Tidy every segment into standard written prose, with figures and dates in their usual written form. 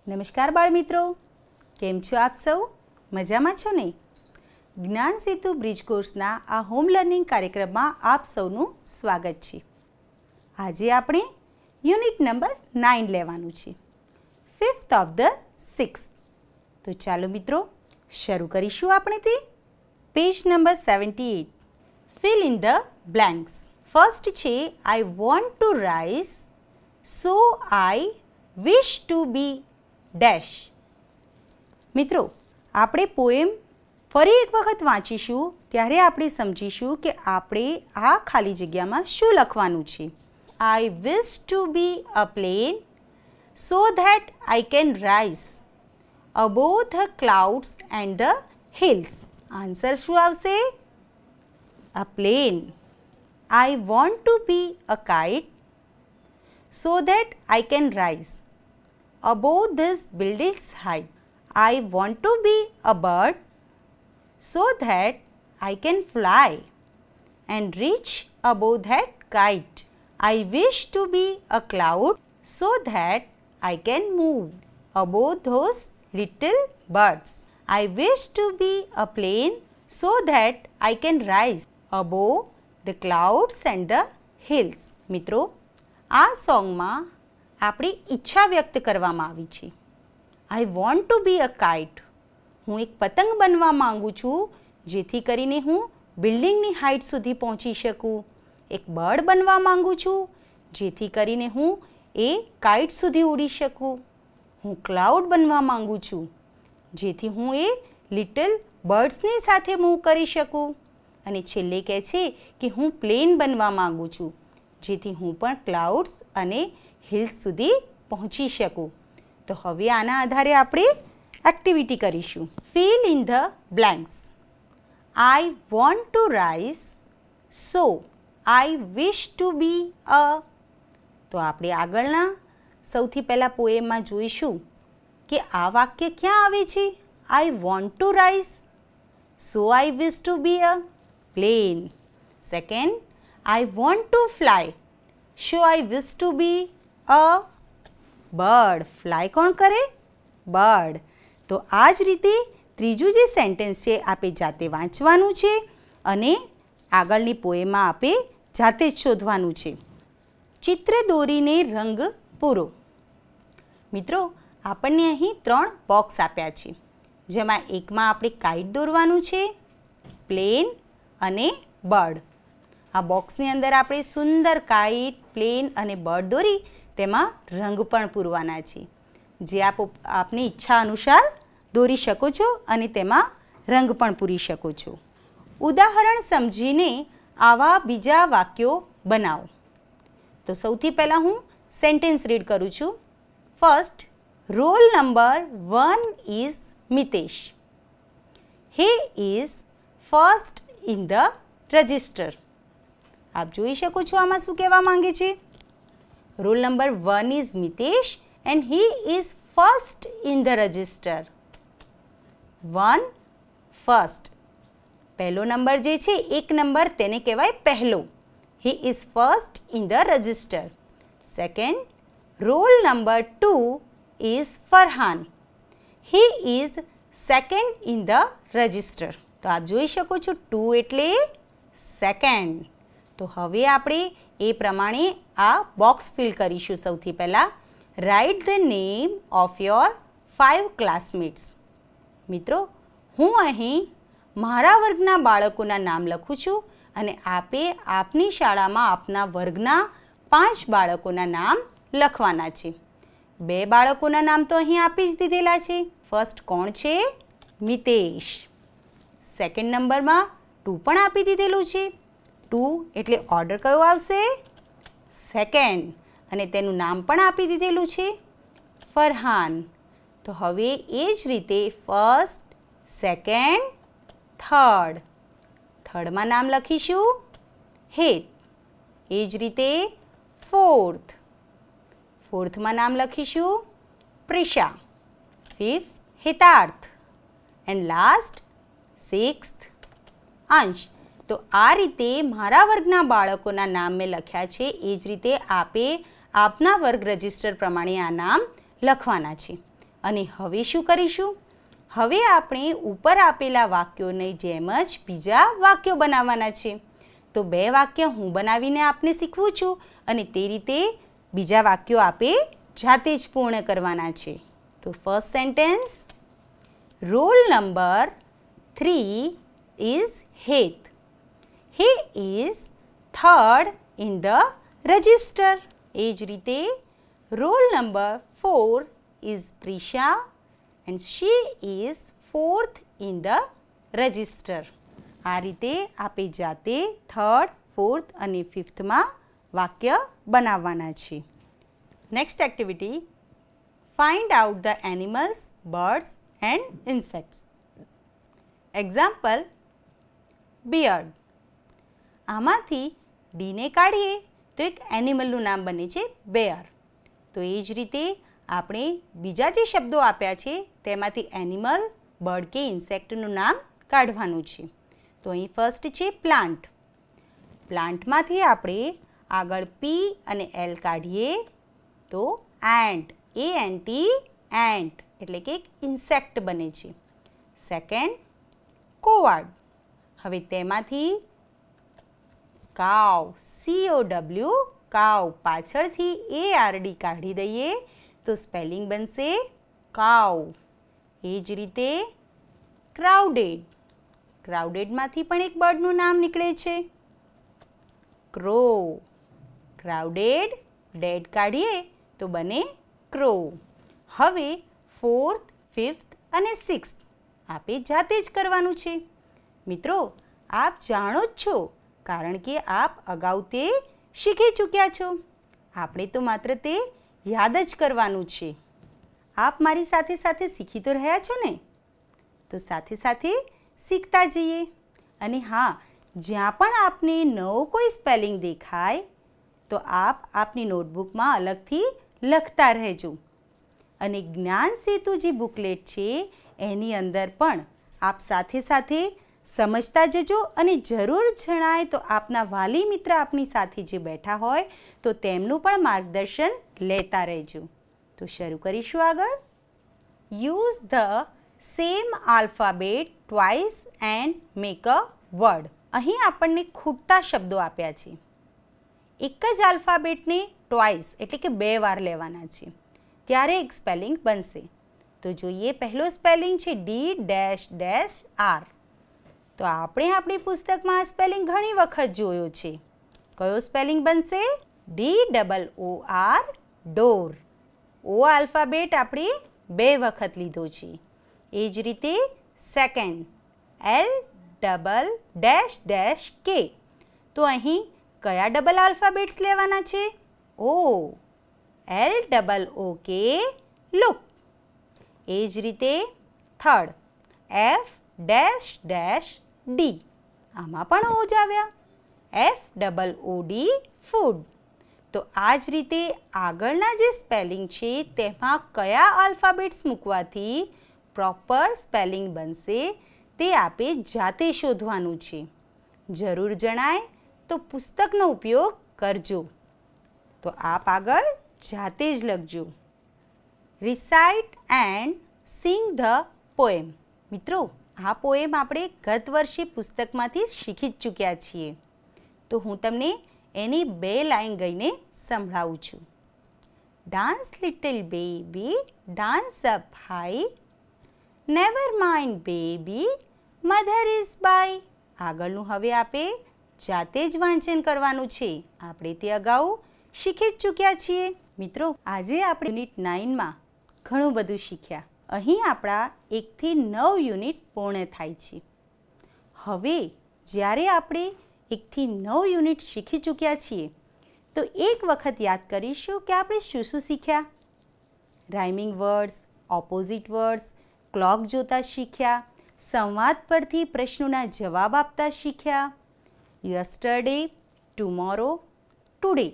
નમસ્કાર બાળ મિત્રો, કેમ છો આપ સૌ? મજામાં છો ને? જ્ઞાન સેતુ બ્રિજ કોર્સના આ હોમ લર્નિંગ કાર્યક્રમમાં આપ સૌનું સ્વાગત છે. આજે આપણે યુનિટ નંબર 9 લેવાનું છે, 5th of the 6th. તો ચાલો મિત્રો શરૂ કરીશું આપણે તે. Page number 78, fill in the blanks. First છે I want to rise, so I wish to be dash. મિત્રો, આપણે પોએમ ફરી એક વખત વાંચીશું ત્યારે આપણે સમજીશું કે આપણે આ ખાલી જગ્યામાં શું લખવાનું છે. I wish to be a plane so that I can rise above the clouds and the hills. Answer શું આવશે? A plane. I want to be a kite so that I can rise above this building's height. I want to be a bird so that I can fly and reach above that kite. I wish to be a cloud so that I can move above those little birds. I wish to be a plane so that I can rise above the clouds and the hills. મિત્રો, આ સોંગમાં આપણી ઈચ્છા વ્યક્ત કરવામાં આવી છે. I want to be a kite. હું એક પતંગ બનવા માંગુ છું જેથી કરીને હું બિલ્ડિંગની હાઇટ સુધી પહોંચી શકું. એક બર્ડ બનવા માંગુ છું જેથી કરીને હું એ કાઇટ સુધી ઉડી શકું. હું ક્લાઉડ બનવા માંગુ છું જેથી હું એ લિટલ બર્ડ્સની સાથે મૂવ કરી શકું. અને છેલ્લે કહે છે કે હું પ્લેન બનવા માંગુ છું જેથી હું પણ ક્લાઉડ્સ અને હિલ્સ સુધી પહોંચી શકું. તો હવે આના આધારે આપણે એક્ટિવિટી કરીશું. Fill in the blanks. I want to rise, so I wish to be a. તો આપણે આગળના સૌથી પહેલાં પોએમમાં જોઈશું કે આ વાક્ય ક્યાં આવે છે. I want to rise, so I wish to be a plane. Second, I want to fly, so I wish to be a bird. Fly કોણ કરે? બર્ડ. તો આ જ રીતે ત્રીજું જે સેન્ટેન્સ છે આપે જાતે વાંચવાનું છે અને આગળની પોએમમાં આપે જાતે જ શોધવાનું છે. ચિત્ર દોરીને રંગ પૂરો. મિત્રો, આપણને અહીં 3 બોક્સ આપ્યા છે જેમાં એકમાં આપણે કાઇટ દોરવાનું છે, પ્લેન અને બર્ડ. આ બોક્સની અંદર આપણે સુંદર કાઇટ, પ્લેન અને બર્ડ દોરી તેમાં રંગ પણ પૂરવાના છે જે આપની ઈચ્છા અનુસાર દોરી શકો છો અને તેમાં રંગ પણ પૂરી શકો છો. ઉદાહરણ સમજીને આવા બીજા વાક્યો બનાવો. તો સૌથી પહેલાં હું સેન્ટેન્સ રીડ કરું છું. First, roll number 1 is Mitesh. He is first in the register. આપ જોઈ શકો છો આમાં શું કહેવા માંગે છે. Roll number 1 is Mitesh and he is first in the register. 1 first. પહેલો નંબર જે છે એક નંબર તેને કહેવાય પહેલો. He is first in the register. Second, roll number 2 is Farhan. He is second in the register. તો આપ જોઈ શકો છો 2 એટલે સેકન્ડ. તો હવે આપણે એ પ્રમાણે આ બોક્સ ફિલ કરીશું. સૌથી પહેલાં write the name of your 5 classmates. મિત્રો, હું અહીં મારા વર્ગના બાળકોના નામ લખું છું અને આપે આપની શાળામાં આપના વર્ગના 5 બાળકોના નામ લખવાના છે. 2 બાળકોના નામ તો અહીં આપી જ દીધેલા છે. ફર્સ્ટ કોણ છે? મિતેશ. સેકન્ડ નંબરમાં 2 પણ આપી દીધેલું છે. 2 એટલે ઓર્ડર કયો આવશે? સેકન્ડ. અને તેનું નામ પણ આપી દીધેલું છે ફરહાન. તો હવે એ જ રીતે ફર્સ્ટ, સેકન્ડ, થર્ડ. થર્ડમાં નામ લખીશું હેત. એ જ રીતે ફોર્થ. ફોર્થમાં નામ લખીશું Prisha. Fifth, હિતાર્થ. And last, sixth, અંશ. તો આ રીતે મારા વર્ગના બાળકોના નામ મેં લખ્યા છે. એ જ રીતે આપે આપના વર્ગ રજિસ્ટર પ્રમાણે આ નામ લખવાના છે અને હવે શું કરીશું? હવે આપણે ઉપર આપેલા વાક્યોની જેમ જ બીજા વાક્યો બનાવવાના છે. તો 2 વાક્ય હું બનાવીને આપને શીખવું છું અને તે રીતે બીજા વાક્યો આપે જાતે જ પૂર્ણ કરવાના છે. તો first sentence, roll number 3 is Heath. He is third in the register. એ જ રીતે roll number 4 is Prisha and she is fourth in the register. આ રીતે આપે જાતે થર્ડ, ફોર્થ અને ફિફ્થમાં વાક્ય બનાવવાના છે. Next activity, find out the animals, birds and insects. Example, beard. આમાંથી ડીને કાઢીએ તો એક એનિમલનું નામ બને છે બેર. તો એ જ રીતે આપણે બીજા જે શબ્દો આપ્યા છે તેમાંથી એનિમલ, બર્ડ કે ઇન્સેક્ટનું નામ કાઢવાનું છે. તો અહીં ફર્સ્ટ છે પ્લાન્ટ. પ્લાન્ટમાંથી આપણે આગળ પી અને એલ કાઢીએ તો એન્ટ, ANT, એન્ટ એટલે કે એક ઇન્સેક્ટ બને છે. સેકન્ડ, કોવાર્ડ. હવે તેમાંથી કાવ, COW, કાવ પાછળથી ARD કાઢી દઈએ તો સ્પેલિંગ બનશે કાવ. એ જ રીતે ક્રાઉડેડ. ક્રાઉડેડમાંથી પણ એક બર્ડનું નામ નીકળે છે ક્રો. ક્રાઉડેડ, ડેડ કાઢીએ તો બને ક્રો. હવે ફોર્થ, ફિફ્થ અને સિક્સ્થ આપે જાતે જ કરવાનું છે. મિત્રો, આપ જાણો જ છો કારણ કે આપ અગાઉ તે શીખી ચૂક્યા છો. આપણે તો માત્ર તે યાદ જ કરવાનું છે. આપ મારી સાથે સાથે શીખી તો રહ્યા છો ને? તો સાથે સાથે શીખતા જઈએ. અને હા, જ્યાં પણ આપને નવો કોઈ સ્પેલિંગ દેખાય તો આપ આપની નોટબુકમાં અલગથી લખતા રહેજો. અને જ્ઞાન સેતુ જે બુકલેટ છે એની અંદર પણ આપ સાથે સાથે સમજતા જજો અને જરૂર જણાય તો આપના વાલી મિત્ર આપની સાથે જે બેઠા હોય તો તેમનું પણ માર્ગદર્શન લેતા રહેજો. તો શરૂ કરીશું આગળ. Use the same alphabet twice and make a word. અહીં આપણને ખૂટતા શબ્દો આપ્યા છે. એક જ આલ્ફાબેટને ટ્વાઇસ એટલે કે 2 વાર લેવાના છે ત્યારે એક સ્પેલિંગ બનશે. તો જોઈએ, પહેલો સ્પેલિંગ છે D-R. તો આપણે આપણી પુસ્તકમાં આ સ્પેલિંગ ઘણી વખત જોયો છે. કયો સ્પેલિંગ બનશે? DOOR, door. ઓ આલ્ફાબેટ આપણે 2 વખત લીધો છે. એ જ રીતે સેકન્ડ, L-K. તો અહીં કયા ડબલ આલ્ફાબેટ્સ લેવાના છે? ઓ, LOOK, લુક. એ જ રીતે થર્ડ, F-D. આમાં પણ ઓ જ આવ્યા. FOOD, food. તો આ જ રીતે આગળના જે સ્પેલિંગ છે તેમાં કયા આલ્ફાબેટ્સ મૂકવાથી પ્રોપર સ્પેલિંગ બનશે તે આપે જાતે શોધવાનું છે. જરૂર જણાય તો પુસ્તકનો ઉપયોગ કરજો. તો આપ આગળ જાતે જ લખજો. Recite and sing the poem. મિત્રો, આ પોએમ આપણે ગત વર્ષે પુસ્તકમાંથી શીખી જ ચૂક્યા છીએ. તો હું તમને એની 2 લાઈન ગઈને સંભળાવું છું. Dance little baby, dance up high, never mind baby, mother is by. આગળનું હવે આપે જાતે જ વાંચન કરવાનું છે. આપણે તે અગાઉ શીખી જ ચૂક્યા છીએ. મિત્રો, આજે આપણે યુનિટ 9માં ઘણું બધું શીખ્યા. અહીં આપણા 1 થી 9 યુનિટ પૂર્ણ થાય છે. હવે જ્યારે આપણે 1 થી 9 યુનિટ શીખી ચૂક્યા છીએ તો એક વખત યાદ કરીશું કે આપણે શું શું શીખ્યા. Rhyming words, opposite words, clock જોતા શીખ્યા, સંવાદ પરથી પ્રશ્નોના જવાબ આપતા શીખ્યા, યસ્ટરડે, ટુમોરો, ટુડે.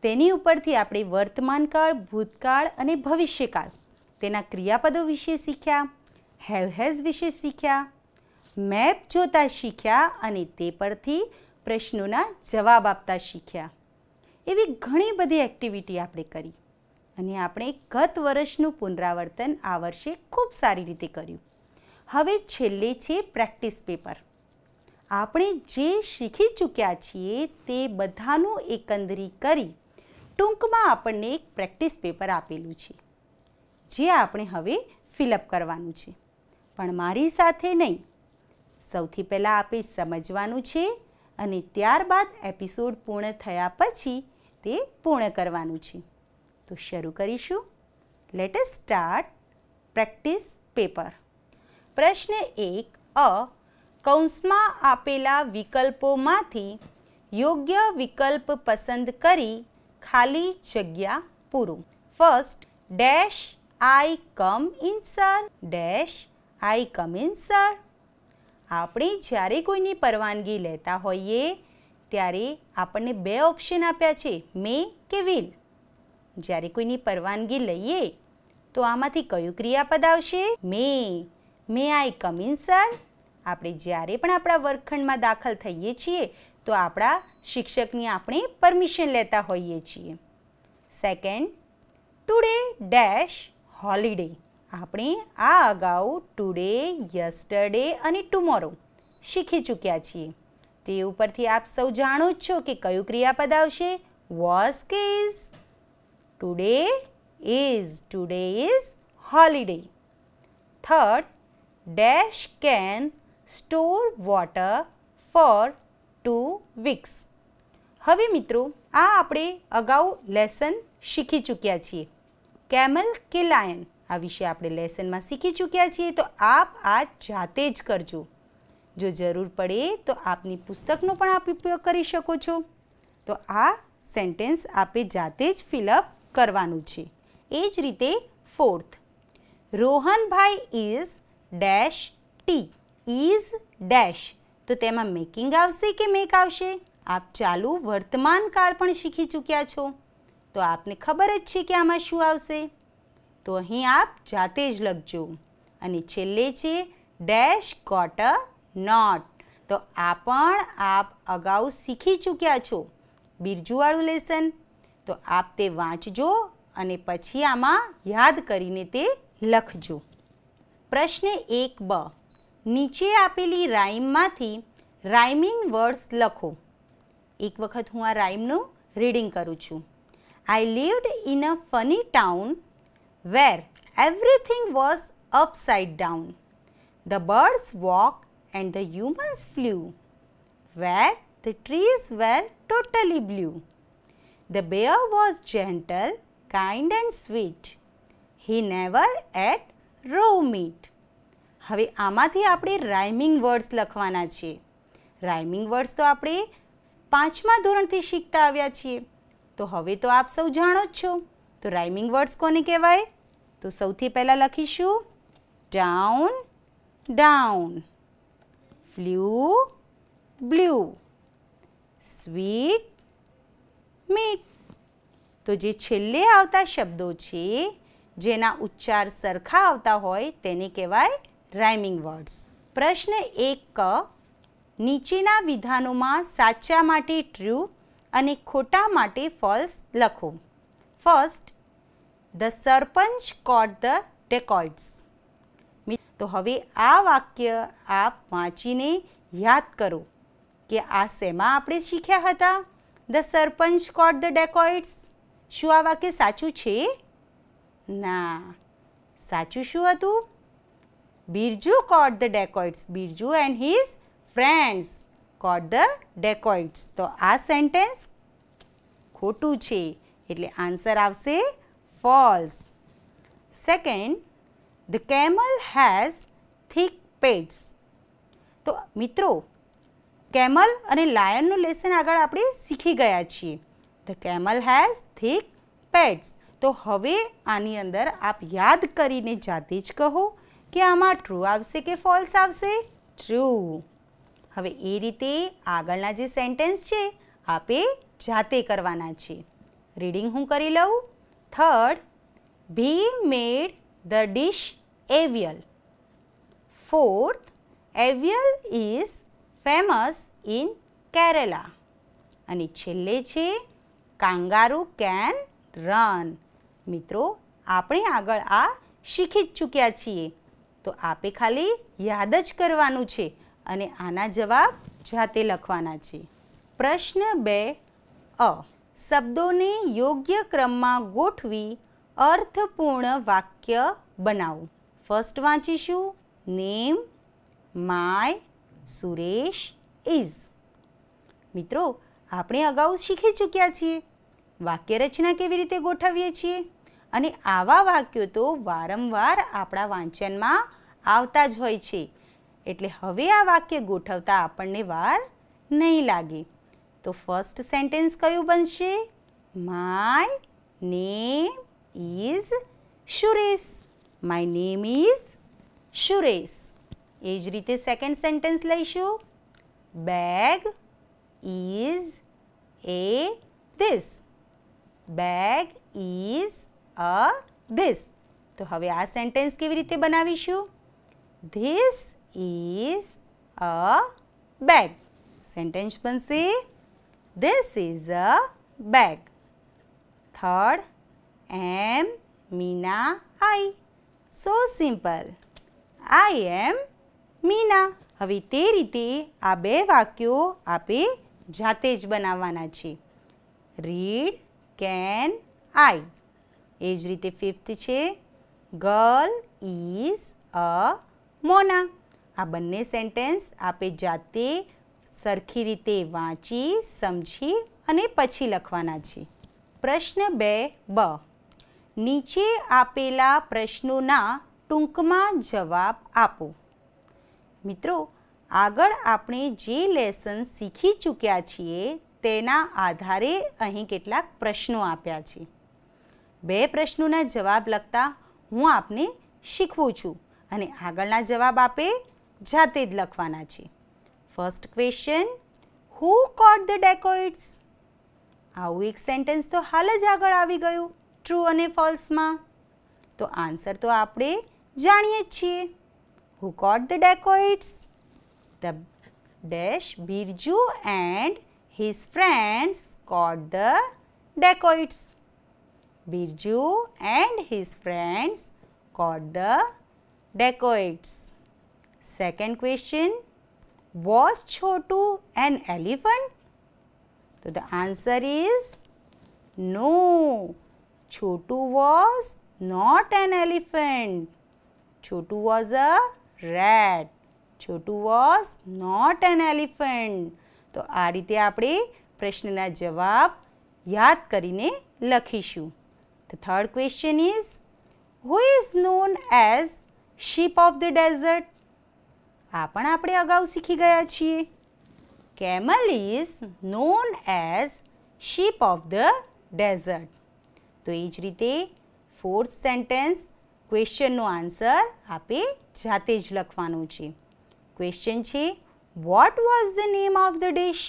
તેની ઉપરથી આપણે વર્તમાનકાળ, ભૂતકાળ અને ભવિષ્યકાળ તેના ક્રિયાપદો વિશે શીખ્યા, હેવ હેઝ વિશે શીખ્યા, મેપ જોતા શીખ્યા અને તે પરથી પ્રશ્નોના જવાબ આપતા શીખ્યા. એવી ઘણી બધી એક્ટિવિટી આપણે કરી અને આપણે ગત વર્ષનું પુનરાવર્તન આ વર્ષે ખૂબ સારી રીતે કર્યું. હવે છેલ્લે છે પ્રેક્ટિસ પેપર. આપણે જે શીખી ચૂક્યા છીએ તે બધાનું એકંદરી કરી ટૂંકમાં આપણને એક પ્રેક્ટિસ પેપર આપેલું છે, જે આપણે હવે ફિલઅપ કરવાનું છે. પણ મારી સાથે નહીં, સૌથી પહેલાં આપણે સમજવાનું છે અને ત્યારબાદ એપિસોડ પૂર્ણ થયા પછી તે પૂર્ણ કરવાનું છે. તો શરૂ કરીશું. Let us start practice paper. પ્રશ્ન 1 કૌંસમાં આપેલા વિકલ્પોમાંથી યોગ્ય વિકલ્પ પસંદ કરી ખાલી જગ્યા પૂરો. First, dash I come in sir, dash I come in sir. આપણે જ્યારે કોઈની પરવાનગી લેતા હોઈએ ત્યારે આપણને બે ઓપ્શન આપ્યા છે, મે કે વિલ. જ્યારે કોઈની પરવાનગી લઈએ તો આમાંથી કયું ક્રિયાપદ આવશે? મે આઈ કમ ઇન સર. આપણે જ્યારે પણ આપણા વર્ગખંડમાં દાખલ થઈએ છીએ તો આપણા શિક્ષકની આપણે પરમિશન લેતા હોઈએ છીએ. Second, today dash holiday. આપણે આ અગાઉ ટુડે, યસ્ટરડે અને ટુમોરો શીખી ચૂક્યા છીએ. તે ઉપરથી આપ સૌ જાણો જ છો કે કયું ક્રિયાપદ આવશે? વોઝ કે is? Today is holiday. Third, dash can store water for 2 weeks. હવે મિત્રો આ આપણે અગાઉ લેસન શીખી ચૂક્યા છીએ. કેમલ કે લાયન આ વિશે આપણે લેસનમાં શીખી ચૂક્યા છીએ. તો આપ આ જાતે જ કરજો. જો જરૂર પડે તો આપની પુસ્તકનો પણ આપ ઉપયોગ કરી શકો છો. તો આ સેન્ટેન્સ આપે જાતે જ ફિલઅપ કરવાનું છે. એ જ રીતે fourth, Rohanbhai is dash T. Is dash, તો તેમાં મેકિંગ આવશે કે મેક આવશે? આપ ચાલુ વર્તમાન કાળ પણ શીખી ચૂક્યા છો, તો આપને ખબર જ છે કે આમાં શું આવશે. તો અહીં આપ જાતે જ લખજો. અને છેલ્લે છે ડેશ ગોટ અ નોટ. તો આ પણ આપ અગાઉ શીખી ચૂક્યા છો, બિરજુવાળું લેસન. તો આપ તે વાંચજો અને પછી આમાં યાદ કરીને તે લખજો. પ્રશ્ન 1b, નીચે આપેલી રાઇમમાંથી રાઇમિંગ વર્ડ્સ લખો. એક વખત હું આ રાઇમનું રીડિંગ કરું છું. I lived in a funny town where everything was upside down. The birds walked and the humans flew, where the trees were totally blue. The bear was gentle, kind and sweet. He never ate raw meat. હવે આમાંથી આપણે rhyming words લખવાના છે. Rhyming words તો આપણે 5મા ધોરણથી શીખતા આવ્યા છીએ. તો હવે તો આપ સૌ જાણો જ છો. તો રાઇમિંગ વર્ડ્સ કોને કહેવાય? તો સૌથી પહેલાં લખીશું down, down, flew, blue, sweet, meet. તો જે છેલ્લે આવતા શબ્દો છે જેના ઉચ્ચાર સરખા આવતા હોય તેને કહેવાય રાઇમિંગ વર્ડ્સ. પ્રશ્ન 1 નીચેના વિધાનોમાં સાચા માટે ટ્રુ અને ખોટા માટે ફોલ્સ લખો. First, the sarpanch caught the dacoits. તો હવે આ વાક્ય આપ વાંચીને યાદ કરો કે આ શેમાં આપણે શીખ્યા હતા? The sarpanch caught the dacoits. શું આ વાક્ય સાચું છે? ના. સાચું શું હતું? Birju caught the dacoits. Birju and his friends caught the dacoits. તો આ સેન્ટેન્સ ખોટું છે, એટલે આન્સર આવશે false. Second, the camel has thick pads. તો મિત્રો કેમલ અને લાયનનું લેસન આગળ આપણે શીખી ગયા છીએ. The camel has thick pads. તો હવે આની અંદર આપ યાદ કરીને જાતે જ કહો કે આમાં ટ્રુ આવશે કે ફોલ્સ આવશે? ટ્રુ. હવે એ રીતે આગળના જે સેન્ટેન્સ છે આપે જાતે કરવાના છે. રીડિંગ હું કરી લઉં. Third, Bhim made the dish aviyal. Fourth, aviyal is famous in Kerala. અને છેલ્લે છે કાંગારૂ કેન રન. મિત્રો આપણે આગળ આ શીખી જ ચૂક્યા છીએ, તો આપે ખાલી યાદ જ કરવાનું છે અને આના જવાબ જાતે લખવાના છે. પ્રશ્ન 2 શબ્દોને યોગ્ય ક્રમમાં ગોઠવી અર્થપૂર્ણ વાક્ય બનાવો. ફર્સ્ટ વાંચીશું. Name, my, Suresh, is. મિત્રો આપણે અગાઉ શીખી ચૂક્યા છીએ વાક્ય રચના કેવી રીતે ગોઠવીએ છીએ, અને આવા વાક્યો તો વારંવાર આપણા વાંચનમાં આવતા જ હોય છે, એટલે હવે આ વાક્ય ગોઠવતા આપણને વાર નહીં લાગે. તો ફર્સ્ટ સેન્ટેન્સ કયું બનશે? My name is Suresh. My name is Suresh. એ જ રીતે સેકન્ડ સેન્ટેન્સ લઈશું. Bag is a this. Bag is a this. તો હવે આ સેન્ટેન્સ કેવી રીતે બનાવીશું? This is a bag. Sentence બનશે this is a bag. Third, am Meena I. So simple. I am Meena. હવે તે રીતે આ બે વાક્યો આપે જાતે જ બનાવવાના છે. Read can I. એ જ રીતે ફિફ્થ છે. ગર્લ ઇઝ અ મોના. આ બંને સેન્ટેન્સ આપે જાતે સરખી રીતે વાંચી સમજી અને પછી લખવાના છે. પ્રશ્ન 2 નીચે આપેલા પ્રશ્નોના ટૂંકમાં જવાબ આપો. મિત્રો આગળ આપણે જે લેસન શીખી ચૂક્યા છીએ તેના આધારે અહીં કેટલાક પ્રશ્નો આપ્યા છે. 2 પ્રશ્નોના જવાબ લખતા હું આપને શીખવું છું અને આગળના જવાબ આપે જાતે જ લખવાના છે. First question, who caught the dacoits? આવું એક સેન્ટેન્સ તો હાલ જ આગળ આવી ગયું ટ્રુ અને ફોલ્સમાં. તો આન્સર તો આપણે જાણીએ જ છીએ. Who caught the dacoits? The dash Birju and his friends caught the dacoits. Birju and his friends caught the dacoits. Second question, was Chotu an elephant? So the answer is no. Chotu was not an elephant. Chotu was a rat. Chotu was not an elephant. તો આ રીતે આપણે પ્રશ્નના જવાબ યાદ કરીને લખીશું. The third question is, who is known as sheep of the desert? આ પણ આપણે અગાઉ શીખી ગયા છીએ. Camel is known as sheep of the desert. તો એ જ રીતે ફોર્થ સેન્ટેન્સ ક્વેશ્ચનનો આન્સર આપે જાતે જ લખવાનું છે. ક્વેશ્ચન છે, what was the name of the dish?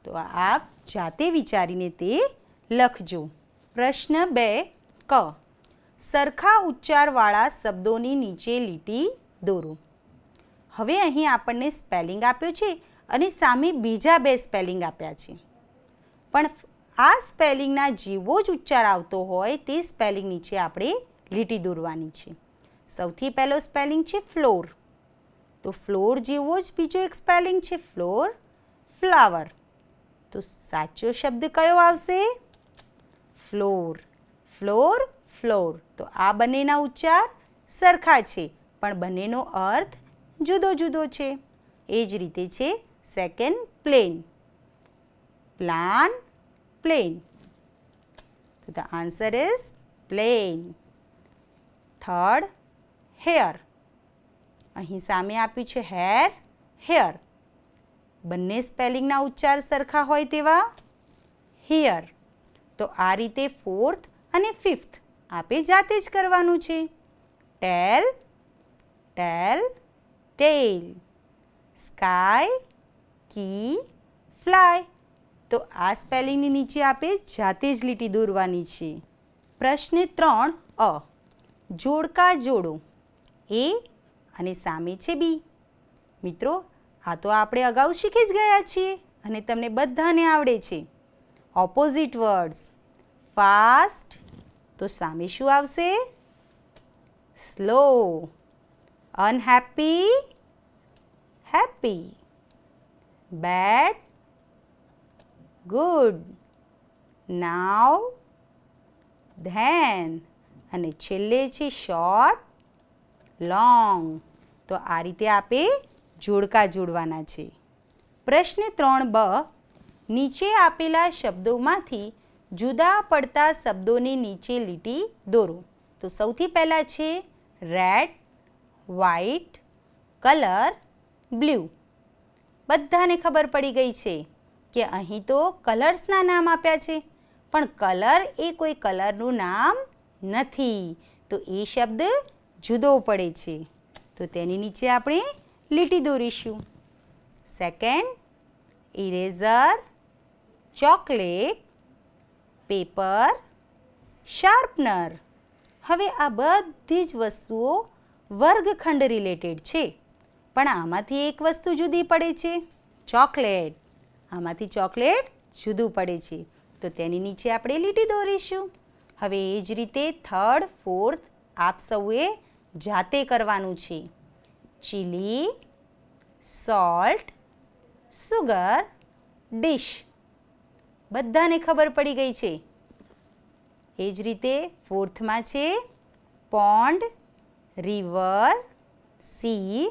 તો આપ જાતે વિચારીને તે લખજો. પ્રશ્ન 2 સરખા ઉચ્ચારવાળા શબ્દોની નીચે લીટી દોરો. હવે અહીં આપણને સ્પેલિંગ આપ્યો છે અને સામે બીજા 2 સ્પેલિંગ આપ્યા છે, પણ આ સ્પેલિંગના જેવો જ ઉચ્ચાર આવતો હોય તે સ્પેલિંગ નીચે આપણે લીટી દોરવાની છે. સૌથી પહેલો સ્પેલિંગ છે ફ્લોર. તો ફ્લોર જેવો જ બીજો એક સ્પેલિંગ છે ફ્લોર, ફ્લાવર. તો સાચો શબ્દ કયો આવશે? ફ્લોર. Floor, floor. તો આ બંનેના ઉચ્ચાર સરખા છે પણ બંનેનો અર્થ જુદો જુદો છે. એ જ રીતે છે સેકન્ડ પ્લેન. Plan, plane. તો the answer is plane. Third, hair. અહીં સામે આપ્યું છે હેર, હેર. બંને સ્પેલિંગના ઉચ્ચાર સરખા હોય તેવા હિયર. તો આ રીતે ફોર્થ અને ફિફ્થ આપે જાતે જ કરવાનું છે. ટેલ, ટેલ, ટેલ. સ્કાય, કી, ફ્લાય. તો આ સ્પેલિંગની નીચે આપે જાતે જ લીટી દોરવાની છે. પ્રશ્ન 3 જોડકા જોડો. એ અને સામે છે બી. મિત્રો આ તો આપણે અગાઉ શીખી જ ગયા છીએ અને તમને બધાને આવડે છે. ઓપોઝિટ વર્ડ્સ ફાસ્ટ તો સામે શું આવશે? Slow. Unhappy, happy. Bad, good. Now, then. અને છેલ્લે છે શોર્ટ, લોંગ. તો આ રીતે આપણે જોડકા જોડવાના છે. પ્રશ્ન 3બ, નીચે આપેલા શબ્દોમાંથી જુદા પડતા શબ્દોની નીચે લીટી દોરો. તો સૌથી પહેલાં છે રેડ, વ્હાઈટ, કલર, બ્લુ. બધાને ખબર પડી ગઈ છે કે અહીં તો કલર્સના નામ આપ્યા છે, પણ કલર એ કોઈ કલરનું નામ નથી. તો એ શબ્દ જુદો પડે છે. તો તેની નીચે આપણે લીટી દોરીશું. Second, eraser, chocolate, paper, sharpener. હવે આ બધી જ વસ્તુઓ વર્ગખંડ રિલેટેડ છે, પણ આમાંથી એક વસ્તુ જુદી પડે છે, ચોકલેટ. આમાંથી ચોકલેટ જુદું પડે છે. તો તેની નીચે આપણે લીટી દોરીશું. હવે એ જ રીતે થર્ડ, ફોર્થ આપ સૌએ જાતે કરવાનું છે. Chilli, salt, sugar, dish. બધાને ખબર પડી ગઈ છે. એ જ રીતે ફોર્થમાં છે pond, river, C,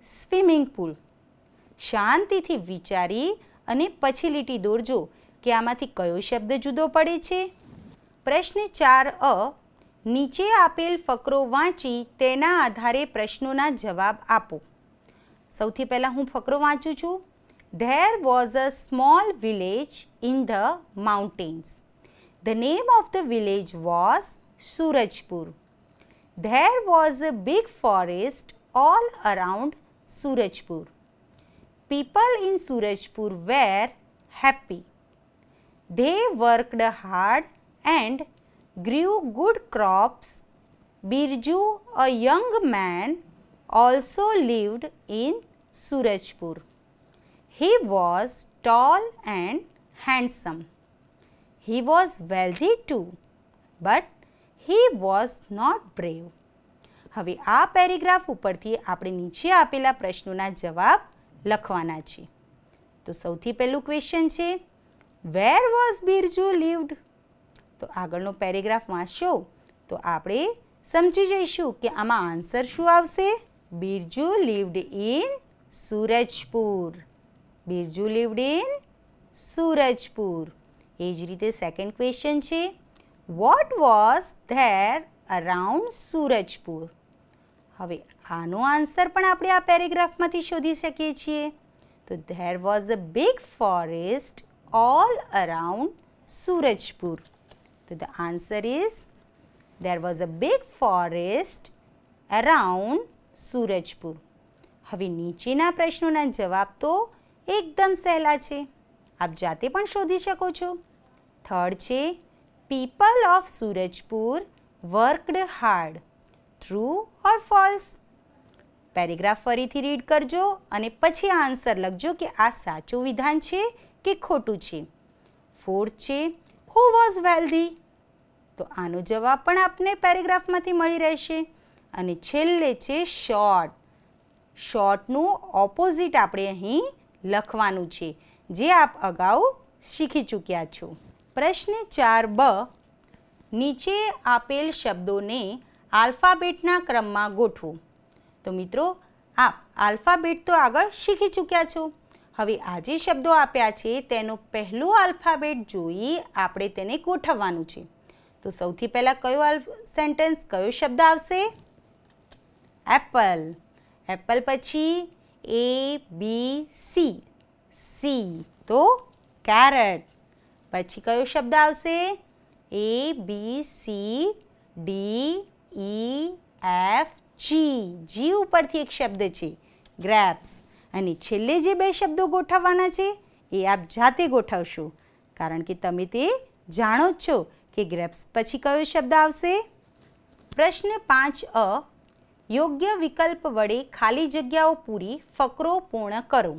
swimming pool. શાંતિથી વિચારી અને પછી લીટી દોરજો કે આમાંથી કયો શબ્દ જુદો પડે છે. પ્રશ્ન 4અ, નીચે આપેલ ફકરો વાંચી તેના આધારે પ્રશ્નોના જવાબ આપો. સૌથી પહેલાં હું ફકરો વાંચું છું. There was a small village in the mountains. The name of the village was Surajpur. There was a big forest all around Surajpur. People in Surajpur were happy. They worked hard and grew good crops. Birju, a young man, also lived in Surajpur. He was tall and handsome. He was wealthy too, but he was not brave. હવે આ paragraph ઉપરથી આપણે નીચે આપેલા પ્રશ્નોના જવાબ લખવાના છે. તો સૌથી પહેલું ક્વેશ્ચન છે, વેર વોઝ બિરજુ લિવ્ડ? તો આગળનો પેરેગ્રાફ વાંચશો તો આપણે સમજી જઈશું કે આમાં આન્સર શું આવશે. બિરજુ લિવ્ડ ઇન સુરજપુર. બિરજુ લિવ્ડ ઇન સુરજપુર. એ જ રીતે સેકન્ડ ક્વેશ્ચન છે, what was there around Surajpur? હવે આનો આન્સર પણ આપણે આ પેરેગ્રાફમાંથી શોધી શકીએ છીએ. તો there was a big forest all around Surajpur. તો the answer is there was a big forest around Surajpur. હવે નીચેના પ્રશ્નોના જવાબ તો એકદમ સહેલા છે, આપ જાતે પણ શોધી શકો છો. થર્ડ છે, people of Surajpur worked hard. True or false? Paragraph ફરીથી રીડ કરજો અને પછી આન્સર લખજો કે આ સાચું વિધાન છે કે ખોટું છે. ફોર્થ છે, હુ વોઝ વેલ્ધી? તો આનો જવાબ પણ આપને પેરેગ્રાફમાંથી મળી રહેશે. અને છેલ્લે છે શોર્ટ. શોર્ટનું ઓપોઝિટ આપણે અહીં લખવાનું છે, જે આપ અગાઉ શીખી ચૂક્યા છો. પ્રશ્ન 4બ, નીચે આપેલ શબ્દોને આલ્ફાબેટના ક્રમમાં ગોઠવો. તો મિત્રો આપ આલ્ફાબેટ તો આગળ શીખી ચૂક્યા છો. હવે આ જે શબ્દો આપ્યા છે તેનું પહેલું આલ્ફાબેટ જોઈ આપણે તેને ગોઠવવાનું છે. તો સૌથી પહેલાં કયો સેન્ટેન્સ, કયો શબ્દ આવશે? એપલ. એપલ પછી ABC. C તો કેરેટ. પછી કયો શબ્દ આવશે? ABCDEFG. G ઉપરથી એક શબ્દ છે ગ્રેપ્સ. અને છેલ્લે જે બે શબ્દો ગોઠવવાના છે એ આપ જાતે ગોઠવશો, કારણ કે તમે તે જાણો જ છો કે ગ્રેપ્સ પછી કયો શબ્દ આવશે. પ્રશ્ન 5અ, યોગ્ય વિકલ્પ વડે ખાલી જગ્યાઓ પૂરી ફકરો પૂર્ણ કરો.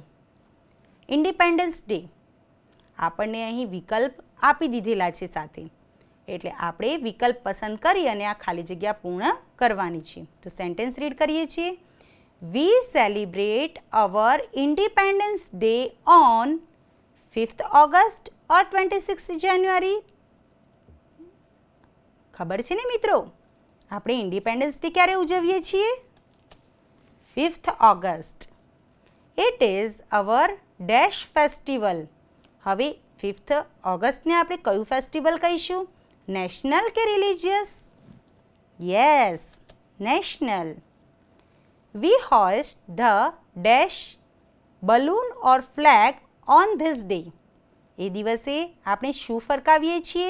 ઇન્ડિપેન્ડન્સ ડે આપણને અહીં વિકલ્પ આપી દીધેલા છે સાથે. એટલે આપણે વિકલ્પ પસંદ કરી અને આ ખાલી જગ્યા પૂર્ણ કરવાની છે. તો સેન્ટેન્સ રીડ કરીએ છીએ. We celebrate our Independence Day on 5th August or 26th January. ખબર છે ને મિત્રો, આપણે ઇન્ડિપેન્ડન્સ ડે ક્યારે ઉજવીએ છીએ? 5th August. It is our dash festival. હવે 5th ઓગસ્ટને આપણે કયું ફેસ્ટિવલ કહીશું? નેશનલ કે religious? Yes, national. We hoist the dash balloon or flag on this day. એ દિવસે આપણે શું ફરકાવીએ છીએ?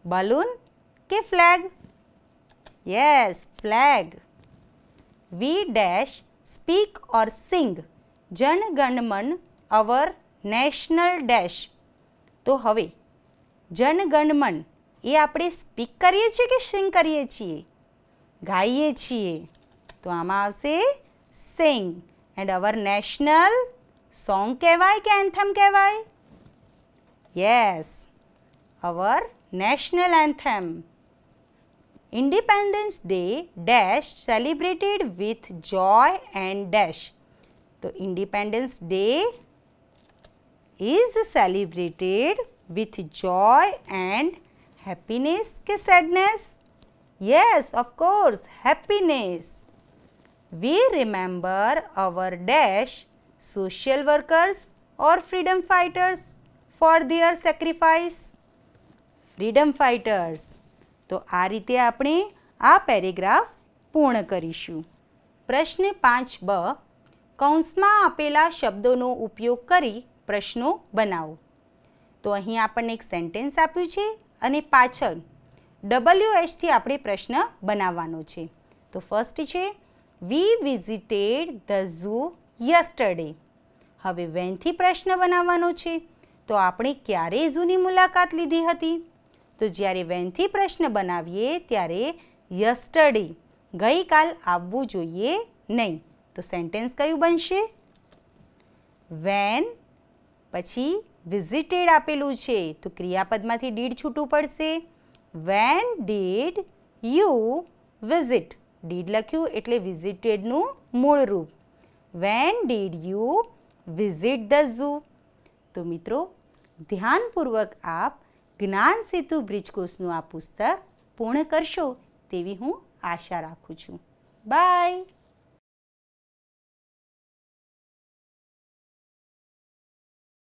બલૂન કે flag? Yes, flag. We dash speak or sing જન ગણ મન our national dash. તો હવે જન ગણ મન એ આપણે સ્પીક કરીએ છીએ કે સિંગ કરીએ છીએ? ગાઈએ છીએ. તો આમાં આવશે સિંગ. એન્ડ અવર નેશનલ સોંગ કહેવાય કે એન્થમ કહેવાય? Yes, our national anthem. Independence Day dash celebrated with joy and dash. તો Independence Day is celebrated with joy and happiness કે sadness? Yes, of course, happiness. We remember our dash social workers or freedom fighters for their sacrifice. Freedom fighters. તો આ રીતે આપણે આ paragraph પૂર્ણ કરીશું. પ્રશ્ન 5બ. કૌંસમાં આપેલા શબ્દોનો ઉપયોગ કરી પ્રશ્નો બનાવો. તો અહીં આપણને એક સેન્ટેન્સ આપ્યું છે અને પાછળ WH થી આપણે પ્રશ્ન બનાવવાનો છે. તો ફર્સ્ટ છે We visited the zoo yesterday. હવે વેનથી પ્રશ્ન બનાવવાનો છે. તો આપણે ક્યારે ઝૂની મુલાકાત લીધી હતી? તો જ્યારે વેનથી પ્રશ્ન બનાવીએ ત્યારે યસ્ટરડે ગઈકાલ આવવું જોઈએ નહીં. તો સેન્ટેન્સ કયું બનશે? વેન પછી વિઝિટેડ આપેલું છે તો ક્રિયાપદમાંથી ડીડ છૂટવું પડશે. When did you visit? Did લખ્યું એટલે વિઝિટેડનું મૂળ રૂપ. When did you visit the zoo? તો મિત્રો ધ્યાનપૂર્વક આપ જ્ઞાન સેતુ બ્રિજ કોર્સનું આ પુસ્તક પૂર્ણ કરશો તેવી હું આશા રાખું છું. બાય.